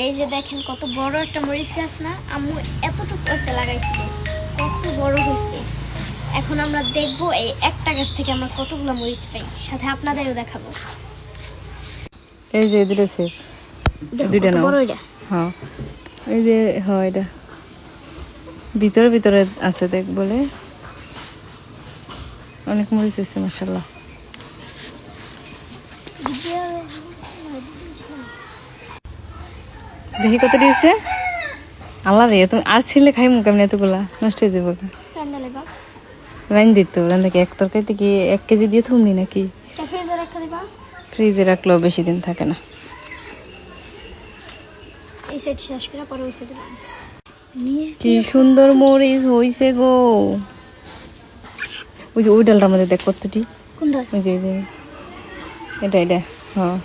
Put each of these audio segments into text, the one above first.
এই যে দেখেন কত বড় একটা মরিচ গাছ না, আম্মু এতটুকু একটা লাগাইছিল, কত বড় হয়েছে। এখন আমরা দেখবো এই একটা গাছ থেকে আমরা কতগুলো মরিচ পাই, সাথে আপনাদেরও দেখাবো। এই যে দুটো শেষ, দুইটা নাও। বড় এটা। হ্যাঁ এই যে, হ্যাঁ এটা ভিতরে ভিতরে আছে, দেখ বলে অনেক মরিচ হয়েছে মাশাআল্লাহ। দেখি কত দিয়েছে। আল্লাহ রে, তুমি আর ছিলে খাই মুখ কেমন এতগুলা নষ্ট হয়ে যাবো। রাইন দিত রান্না কি এক তরকারিতে কি 1 কেজি দিয়ে থুমনি নাকি? ফ্রিজে রাখলেও বেশি দিন থাকে না। কি সুন্দর মরিচ হইছে গো। ওই যে ওই ডালটার মধ্যে দেখ কতটি। কোনটা? ওই যে এটা এটা। হ্যাঁ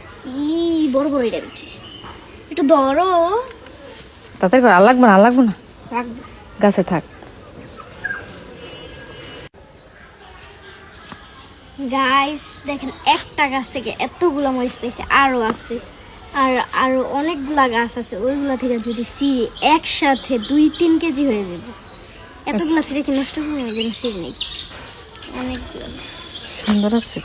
বড় বড় এটা বেশি একটু ধরো। তাতে আর লাগবে না, আর লাগবে না, রাখবো গাছে থাক। গাইস দেখেন একটা গাছ থেকে এতগুলা মরিচ পেয়েছে, আরো আছে, আর আরো অনেকগুলা গাছ আছে, ওইগুলা থেকে যদি সিঁড়ি একসাথে 2-3 কেজি হয়ে যাবে। এতগুলা সিঁড়ি কি নষ্ট হয়ে যাবে? সিঁড়ি নেই, অনেকগুলো। সুন্দর আছে।